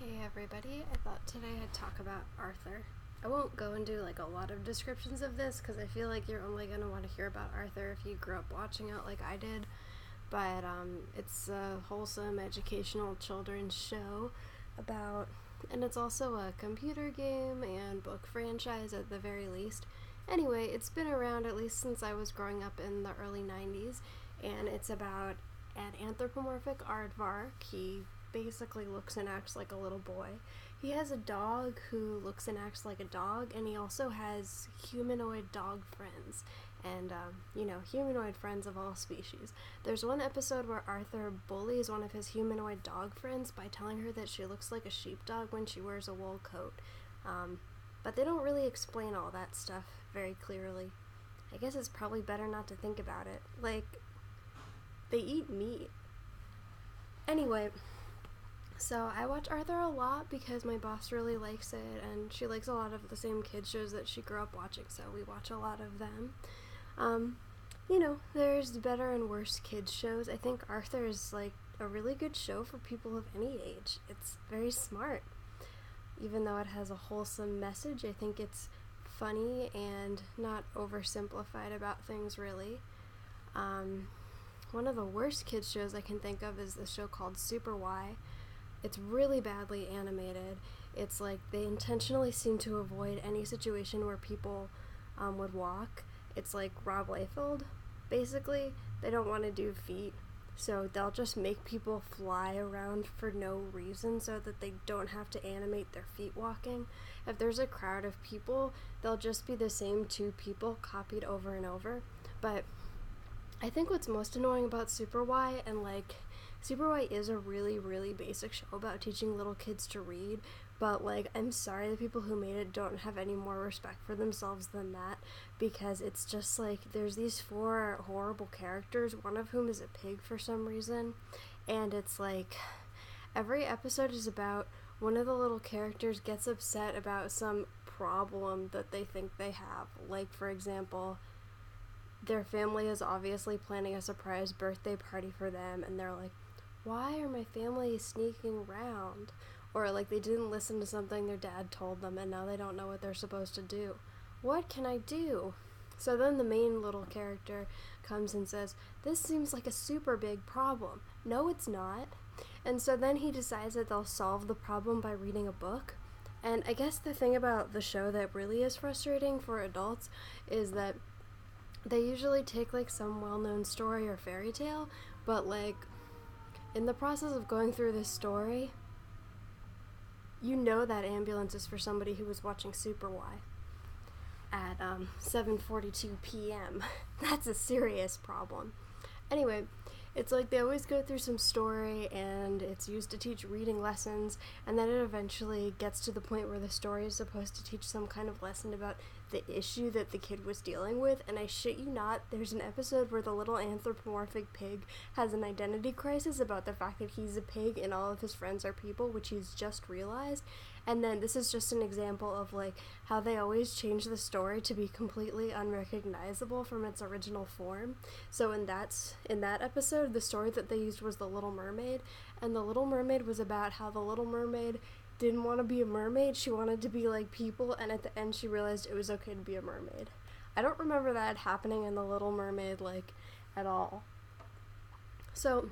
Hey everybody, I thought today I'd talk about Arthur. I won't go and do like a lot of descriptions of this because I feel like you're only going to want to hear about Arthur if you grew up watching it like I did, but it's a wholesome educational children's show about, and it's also a computer game and book franchise at the very least. Anyway, it's been around at least since I was growing up in the early 90s, and it's about an anthropomorphic aardvark. He basically looks and acts like a little boy. He has a dog who looks and acts like a dog, and he also has humanoid dog friends, and, humanoid friends of all species. There's one episode where Arthur bullies one of his humanoid dog friends by telling her that she looks like a sheepdog when she wears a wool coat. But they don't really explain all that stuff very clearly. I guess it's probably better not to think about it. Like, they eat meat. Anyway, so I watch Arthur a lot because my boss really likes it, and she likes a lot of the same kids shows that she grew up watching, so we watch a lot of them. There's better and worse kids shows. I think Arthur is like a really good show for people of any age. It's very smart. Even though it has a wholesome message, I think it's funny and not oversimplified about things, really. One of the worst kids shows I can think of is the show called Super Y. It's really badly animated. It's like they intentionally seem to avoid any situation where people would walk. It's like Rob Liefeld, basically. They don't want to do feet, so they'll just make people fly around for no reason so that they don't have to animate their feet walking. If there's a crowd of people, they'll just be the same two people copied over and over. But I think what's most annoying about Super Y, and like, Super Y is a really, really basic show about teaching little kids to read, but like, I'm sorry the people who made it don't have any more respect for themselves than that, because it's just like, there's these four horrible characters, one of whom is a pig for some reason, and it's like, every episode is about one of the little characters gets upset about some problem that they think they have. Like, for example, their family is obviously planning a surprise birthday party for them, and they're like, why are my family sneaking around? Or like they didn't listen to something their dad told them and now they don't know what they're supposed to do. What can I do? So then the main little character comes and says, this seems like a super big problem. No, it's not. And so then he decides that they'll solve the problem by reading a book. And I guess the thing about the show that really is frustrating for adults is that they usually take like some well-known story or fairy tale, but like in the process of going through this story, you know that ambulance is for somebody who was watching Super Y at 7:42 p.m. That's a serious problem. Anyway, it's like they always go through some story and it's used to teach reading lessons, and then it eventually gets to the point where the story is supposed to teach some kind of lesson about the issue that the kid was dealing with, and I shit you not, there's an episode where the little anthropomorphic pig has an identity crisis about the fact that he's a pig and all of his friends are people, which he's just realized. And then this is just an example of like how they always change the story to be completely unrecognizable from its original form. So in that episode, the story that they used was The Little Mermaid, and The Little Mermaid was about how the Little Mermaid didn't want to be a mermaid, she wanted to be like people, and at the end she realized it was okay to be a mermaid. I don't remember that happening in The Little Mermaid, like, at all. So,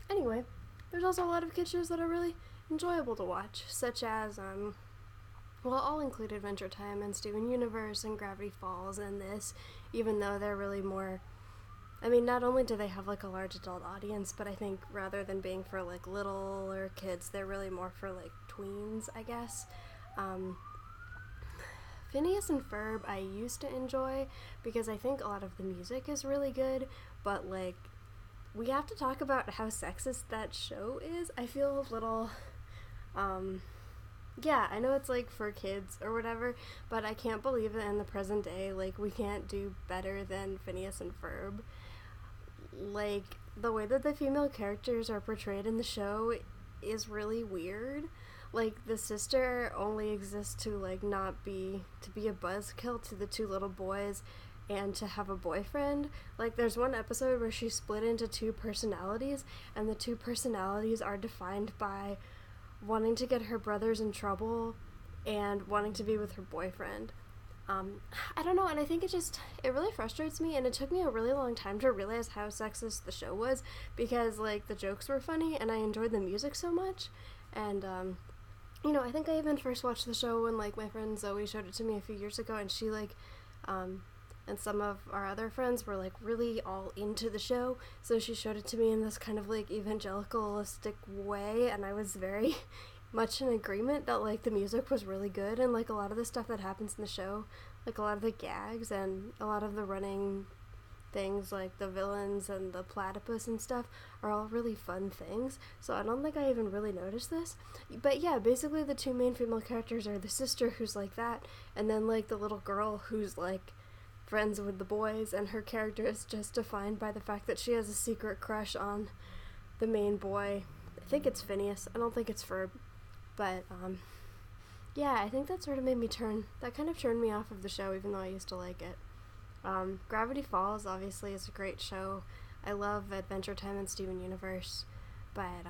anyway, there's also a lot of kids shows that are really enjoyable to watch, such as, I'll include Adventure Time and Steven Universe and Gravity Falls and this, even though they're really more, I mean, not only do they have like a large adult audience, but I think rather than being for like littler kids, they're really more for like tweens, I guess. Phineas and Ferb I used to enjoy because I think a lot of the music is really good, but like, we have to talk about how sexist that show is. I feel a little, yeah, I know it's like for kids or whatever, but I can't believe that in the present day, like, we can't do better than Phineas and Ferb. Like, the way that the female characters are portrayed in the show is really weird. Like, the sister only exists to, like, to be a buzzkill to the two little boys, and to have a boyfriend. Like, there's one episode where she split into two personalities, and the two personalities are defined by wanting to get her brothers in trouble and wanting to be with her boyfriend. I don't know, and I think it really frustrates me, and it took me a really long time to realize how sexist the show was, because, like, the jokes were funny, and I enjoyed the music so much, and, I think I even first watched the show when, like, my friend Zoe showed it to me a few years ago, and she, like, and some of our other friends were, like, really all into the show, so she showed it to me in this kind of, like, evangelicalistic way, and I was very much in agreement that, like, the music was really good, and, like, a lot of the stuff that happens in the show, like, a lot of the gags and a lot of the running things, like the villains and the platypus and stuff, are all really fun things, so I don't think I even really noticed this. But yeah, basically the two main female characters are the sister who's like that, and then, like, the little girl who's, like, friends with the boys, and her character is just defined by the fact that she has a secret crush on the main boy. I think it's Phineas, I don't think it's Ferb. But, yeah, I think that sort of made me turned me off of the show, even though I used to like it. Gravity Falls, obviously, is a great show. I love Adventure Time and Steven Universe, but,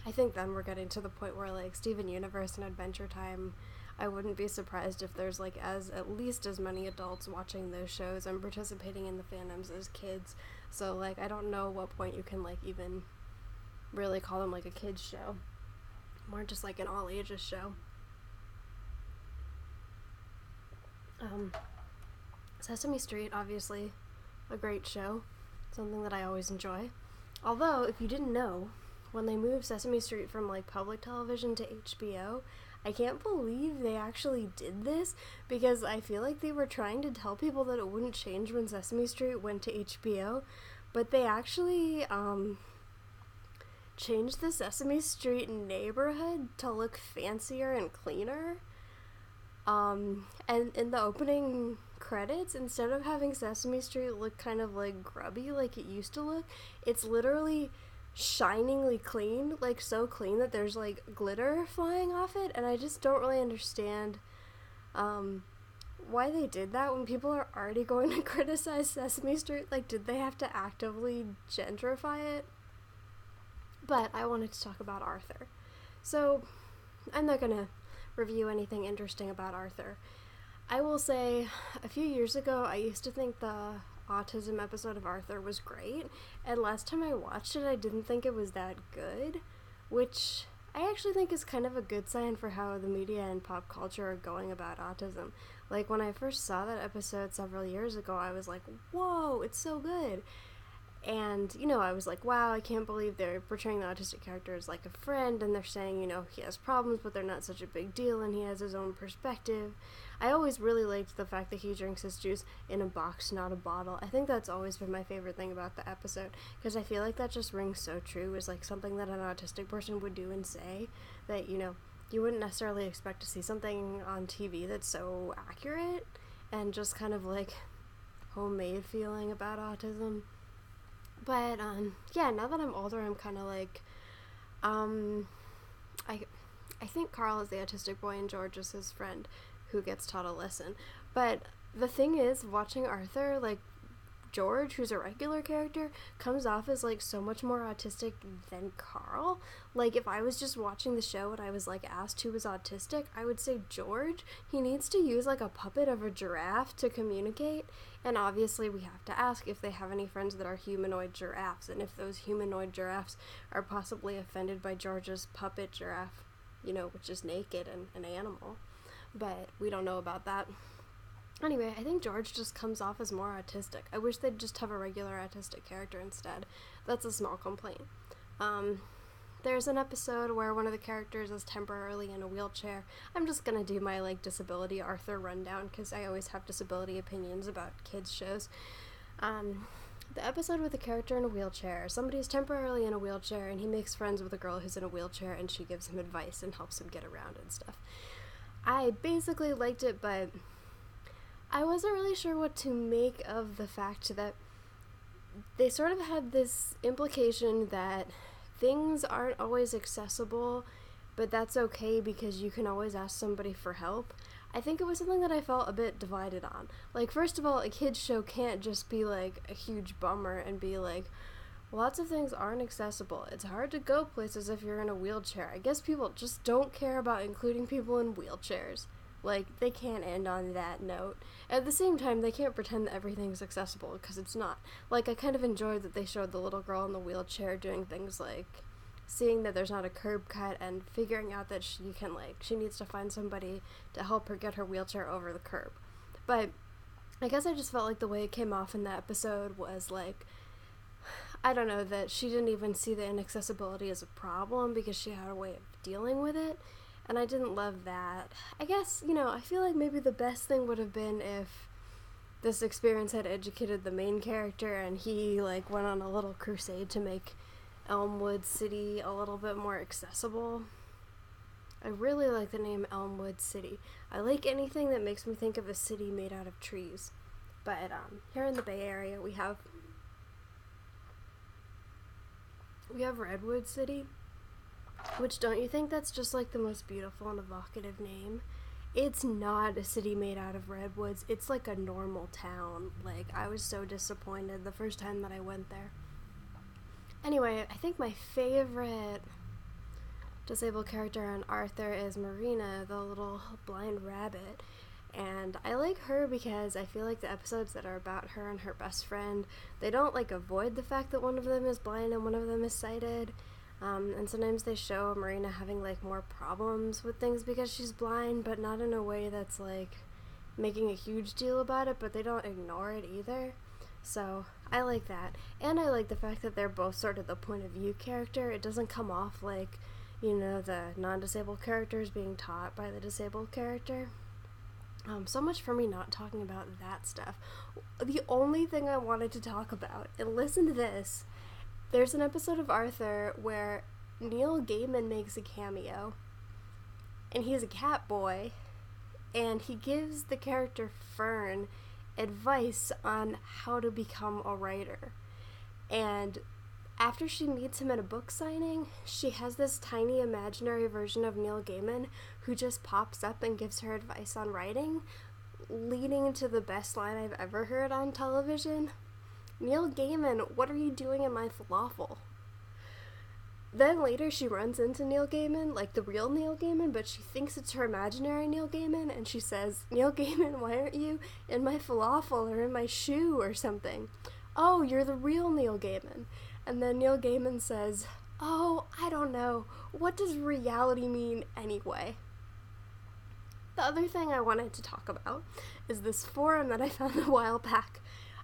I think then we're getting to the point where, like, Steven Universe and Adventure Time, I wouldn't be surprised if there's, like, at least as many adults watching those shows and participating in the fandoms as kids, so, like, I don't know what point you can, like, even really call them, like, a kid's show. More just like an all ages show. Sesame Street, obviously, a great show. Something that I always enjoy. Although, if you didn't know, when they moved Sesame Street from, like, public television to HBO, I can't believe they actually did this, because I feel like they were trying to tell people that it wouldn't change when Sesame Street went to HBO, but they actually, changed the Sesame Street neighborhood to look fancier and cleaner. And in the opening credits, instead of having Sesame Street look kind of, like, grubby like it used to look, it's literally shiningly clean, like, so clean that there's, like, glitter flying off it, and I just don't really understand why they did that when people are already going to criticize Sesame Street. Like, did they have to actively gentrify it? But I wanted to talk about Arthur. So, I'm not gonna review anything interesting about Arthur. I will say, a few years ago, I used to think the autism episode of Arthur was great, and last time I watched it, I didn't think it was that good, which I actually think is kind of a good sign for how the media and pop culture are going about autism. Like, when I first saw that episode several years ago, I was like, whoa, it's so good. And, I was like, wow, I can't believe they're portraying the autistic character as, like, a friend, and they're saying, he has problems, but they're not such a big deal, and he has his own perspective. I always really liked the fact that he drinks his juice in a box, not a bottle. I think that's always been my favorite thing about the episode, because I feel like that just rings so true, is, like, something that an autistic person would do and say, that, you wouldn't necessarily expect to see something on TV that's so accurate, and just kind of, like, homemade feeling about autism. But, yeah, now that I'm older, I'm kind of like, I think Carl is the autistic boy and George is his friend who gets taught a lesson. But the thing is, watching Arthur, like, George, who's a regular character, comes off as, like, so much more autistic than Carl. Like, if I was just watching the show and I was, like, asked who was autistic, I would say George. He needs to use, like, a puppet of a giraffe to communicate, and obviously we have to ask if they have any friends that are humanoid giraffes, and if those humanoid giraffes are possibly offended by George's puppet giraffe, which is naked and an animal. But we don't know about that. Anyway, I think George just comes off as more autistic. I wish they'd just have a regular autistic character instead. That's a small complaint. There's an episode where one of the characters is temporarily in a wheelchair. I'm just gonna do my, like, disability Arthur rundown, because I always have disability opinions about kids' shows. The episode with a character in a wheelchair. Somebody's temporarily in a wheelchair, and he makes friends with a girl who's in a wheelchair, and she gives him advice and helps him get around and stuff. I basically liked it, but I wasn't really sure what to make of the fact that they sort of had this implication that things aren't always accessible, but that's okay because you can always ask somebody for help. I think it was something that I felt a bit divided on. Like, first of all, a kid's show can't just be, like, a huge bummer and be like, lots of things aren't accessible. It's hard to go places if you're in a wheelchair. I guess people just don't care about including people in wheelchairs. Like, they can't end on that note. At the same time, they can't pretend that everything's accessible, because it's not. Like, I kind of enjoyed that they showed the little girl in the wheelchair doing things like seeing that there's not a curb cut and figuring out that she needs to find somebody to help her get her wheelchair over the curb. But I guess I just felt like the way it came off in that episode was like, I don't know, that she didn't even see the inaccessibility as a problem because she had a way of dealing with it, and I didn't love that. I guess, I feel like maybe the best thing would have been if this experience had educated the main character and he, like, went on a little crusade to make Elmwood City a little bit more accessible. I really like the name Elmwood City. I like anything that makes me think of a city made out of trees. But here in the Bay Area we have Redwood City, which, don't you think that's just like the most beautiful and evocative name? It's not a city made out of redwoods. It's like a normal town. Like, I was so disappointed the first time that I went there. Anyway, I think my favorite disabled character on Arthur is Marina, the little blind rabbit. And I like her because I feel like the episodes that are about her and her best friend, they don't, like, avoid the fact that one of them is blind and one of them is sighted. And sometimes they show Marina having, like, more problems with things because she's blind, but not in a way that's, like, making a huge deal about it, but they don't ignore it either. So I like that. And I like the fact that they're both sort of the point of view character. It doesn't come off like, the non-disabled character is being taught by the disabled character. So much for me not talking about that stuff. The only thing I wanted to talk about, and listen to this, there's an episode of Arthur where Neil Gaiman makes a cameo, and he's a cat boy, and he gives the character Fern advice on how to become a writer. And after she meets him at a book signing, she has this tiny imaginary version of Neil Gaiman who just pops up and gives her advice on writing, leading to the best line I've ever heard on television. Neil Gaiman, what are you doing in my falafel? Then later she runs into Neil Gaiman, like the real Neil Gaiman, but she thinks it's her imaginary Neil Gaiman, and she says, Neil Gaiman, why aren't you in my falafel or in my shoe or something? Oh, you're the real Neil Gaiman. And then Neil Gaiman says, oh, I don't know, what does reality mean anyway? The other thing I wanted to talk about is this forum that I found a while back.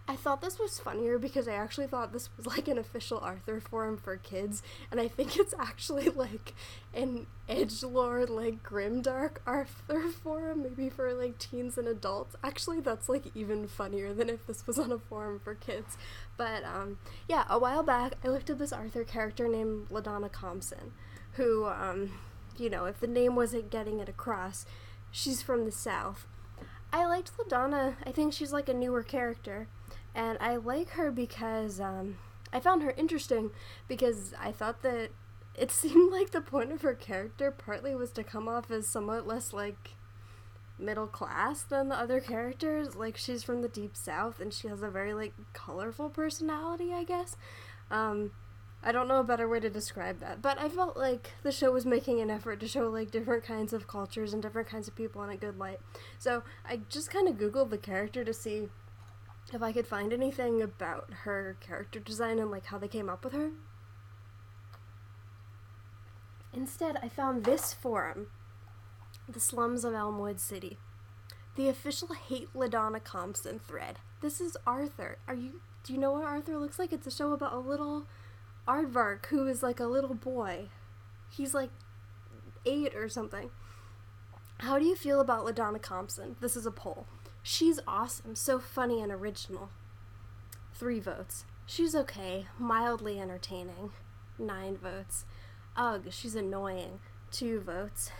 I thought this was funnier because I actually thought this was like an official Arthur forum for kids, and I think it's actually like an edgelord, like grimdark Arthur forum, maybe for like teens and adults. Actually, that's like even funnier than if this was on a forum for kids. But yeah, a while back I looked at this Arthur character named LaDonna Compson, who, if the name wasn't getting it across, she's from the South. I liked LaDonna. I think she's like a newer character. And I like her because I found her interesting because I thought that it seemed like the point of her character partly was to come off as somewhat less, like, middle class than the other characters. Like, she's from the Deep South and she has a very, like, colorful personality, I guess. I don't know a better way to describe that, but I felt like the show was making an effort to show, like, different kinds of cultures and different kinds of people in a good light. So I just kind of Googled the character to see if I could find anything about her character design and, like, how they came up with her. Instead, I found this forum, The Slums of Elmwood City, the official Hate LaDonna Compson thread. This is Arthur. Do you know what Arthur looks like? It's a show about a little aardvark who is like a little boy. He's like 8 or something. How do you feel about LaDonna Compson? This is a poll. She's awesome, so funny and original. 3 votes. She's okay, mildly entertaining. 9 votes. Ugh, she's annoying. 2 votes.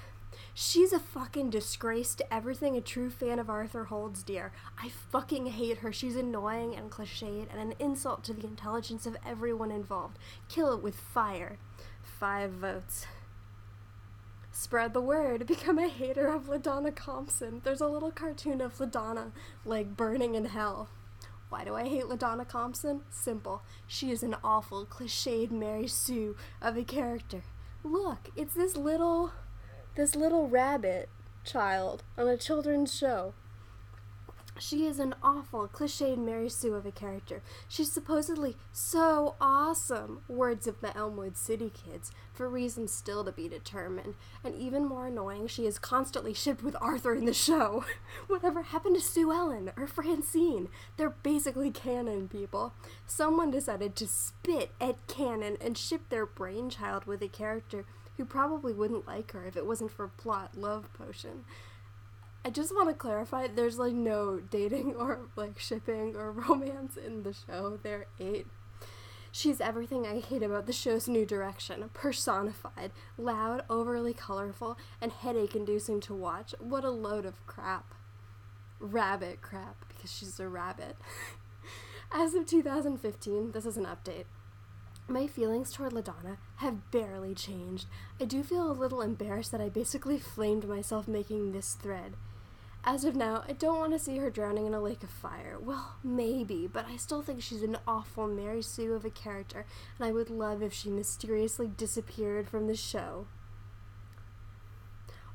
She's a fucking disgrace to everything a true fan of Arthur holds dear. I fucking hate her. She's annoying and cliched and an insult to the intelligence of everyone involved. Kill it with fire. 5 votes. Spread the word. Become a hater of LaDonna Compson. There's a little cartoon of LaDonna, like, burning in hell. Why do I hate LaDonna Compson? Simple. She is an awful, cliched Mary Sue of a character. Look, it's this little rabbit child on a children's show. She is an awful, cliched Mary Sue of a character. She's supposedly so awesome, words of the Elmwood City kids, for reasons still to be determined. And even more annoying, she is constantly shipped with Arthur in the show. Whatever happened to Sue Ellen or Francine? They're basically canon people. Someone decided to spit at canon and ship their brainchild with a character who probably wouldn't like her if it wasn't for plot love potion. I just want to clarify, there's, like, no dating or, like, shipping or romance in the show. They're 8. She's everything I hate about the show's new direction. Personified, loud, overly colorful, and headache-inducing to watch. What a load of crap. Rabbit crap, because she's a rabbit. As of 2015, this is an update. My feelings toward LaDonna have barely changed. I do feel a little embarrassed that I basically flamed myself making this thread. As of now, I don't want to see her drowning in a lake of fire. Well, maybe, but I still think she's an awful Mary Sue of a character, and I would love if she mysteriously disappeared from the show.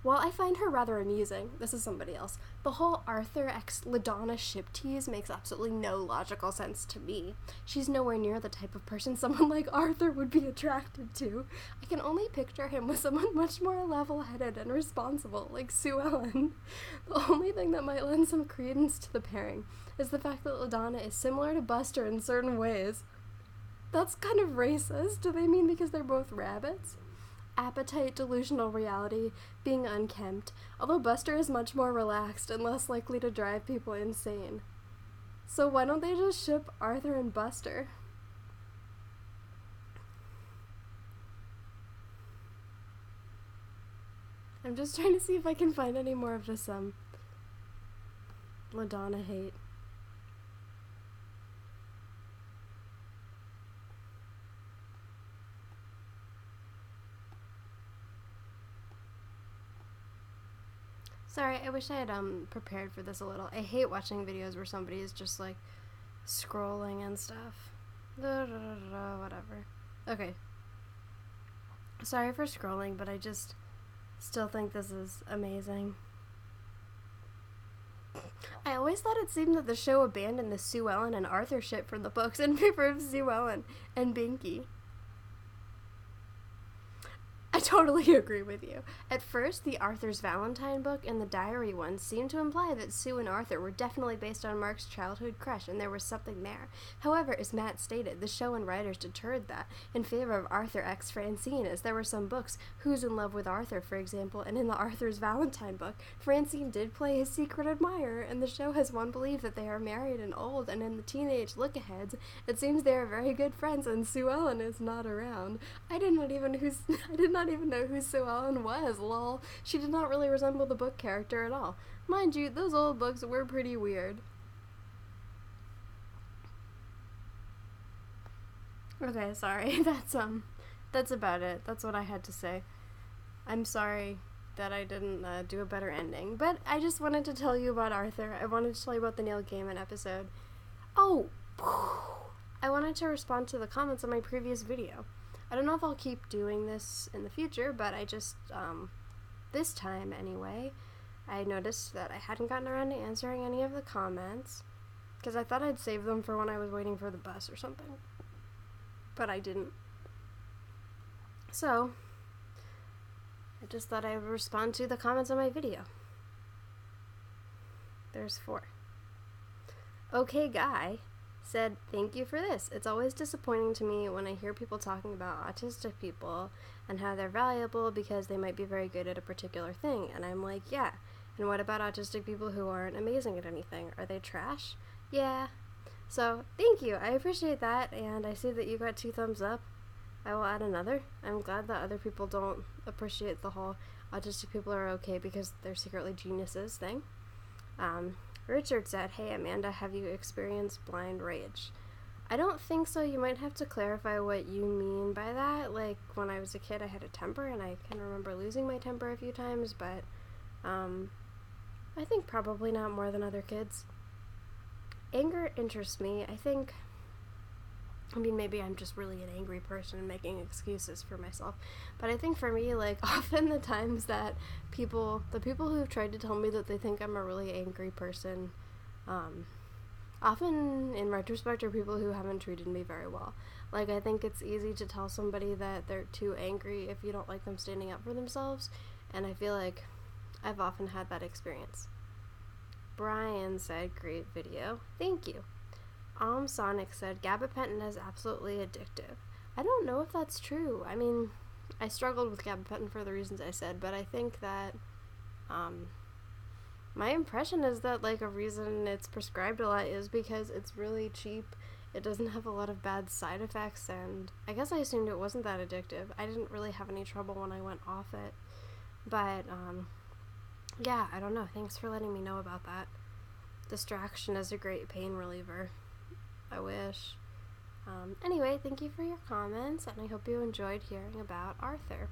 While I find her rather amusing, this is somebody else, the whole Arthur x LaDonna ship tease makes absolutely no logical sense to me. She's nowhere near the type of person someone like Arthur would be attracted to. I can only picture him with someone much more level-headed and responsible, like Sue Ellen. The only thing that might lend some credence to the pairing is the fact that LaDonna is similar to Buster in certain ways. That's kind of racist. Do they mean because they're both rabbits? Appetite, delusional reality, being unkempt, although Buster is much more relaxed and less likely to drive people insane. So why don't they just ship Arthur and Buster? I'm just trying to see if I can find any more of this, LaDonna hate. Sorry, I wish I had prepared for this a little. I hate watching videos where somebody is just, like, scrolling and stuff. Whatever. Okay. Sorry for scrolling, but I just still think this is amazing. I always thought it seemed that the show abandoned the Sue Ellen and Arthur ship from the books in favor of Sue Ellen and Binky. I totally agree with you. At first, the Arthur's Valentine book and the diary one seemed to imply that Sue and Arthur were definitely based on Mark's childhood crush, and there was something there. However, as Matt stated, the show and writers deterred that in favor of Arthur x Francine, as there were some books, Who's in Love with Arthur, for example, and in the Arthur's Valentine book, Francine did play his secret admirer, and the show has one believe that they are married and old, and in the teenage look-aheads, it seems they are very good friends, and Sue Ellen is not around. I did not even know who Sue Ellen was, lol. She did not really resemble the book character at all. Mind you, those old books were pretty weird. Okay, sorry. That's about it. That's what I had to say. I'm sorry that I didn't do a better ending, but I just wanted to tell you about Arthur. I wanted to tell you about the Neil Gaiman episode. Oh, I wanted to respond to the comments on my previous video. I don't know if I'll keep doing this in the future, but I just, this time anyway, I noticed that I hadn't gotten around to answering any of the comments, because I thought I'd save them for when I was waiting for the bus or something, but I didn't. So, I just thought I would respond to the comments on my video. There's 4. Okay Guy said, thank you for this. It's always disappointing to me when I hear people talking about autistic people and how they're valuable because they might be very good at a particular thing. And I'm like, yeah. And what about autistic people who aren't amazing at anything? Are they trash? Yeah. So, thank you. I appreciate that. And I see that you got 2 thumbs up. I will add another. I'm glad that other people don't appreciate the whole autistic people are okay because they're secretly geniuses thing. Richard said, hey Amanda, have you experienced blind rage? I don't think so. You might have to clarify what you mean by that. Like, when I was a kid, I had a temper, and I can remember losing my temper a few times, but I think probably not more than other kids. Anger interests me. I mean, maybe I'm just really an angry person and making excuses for myself, but I think for me, like, often the times that the people who've tried to tell me that they think I'm a really angry person, often in retrospect are people who haven't treated me very well. Like, I think it's easy to tell somebody that they're too angry if you don't like them standing up for themselves, and I feel like I've often had that experience. Brian said, great video. Thank you. Sonic said, gabapentin is absolutely addictive. I don't know if that's true. I mean, I struggled with gabapentin for the reasons I said, but I think that, my impression is that, like, a reason it's prescribed a lot is because it's really cheap, it doesn't have a lot of bad side effects, and I guess I assumed it wasn't that addictive. I didn't really have any trouble when I went off it, but, yeah, I don't know. Thanks for letting me know about that. Distraction is a great pain reliever. I wish. Anyway, thank you for your comments, and I hope you enjoyed hearing about Arthur.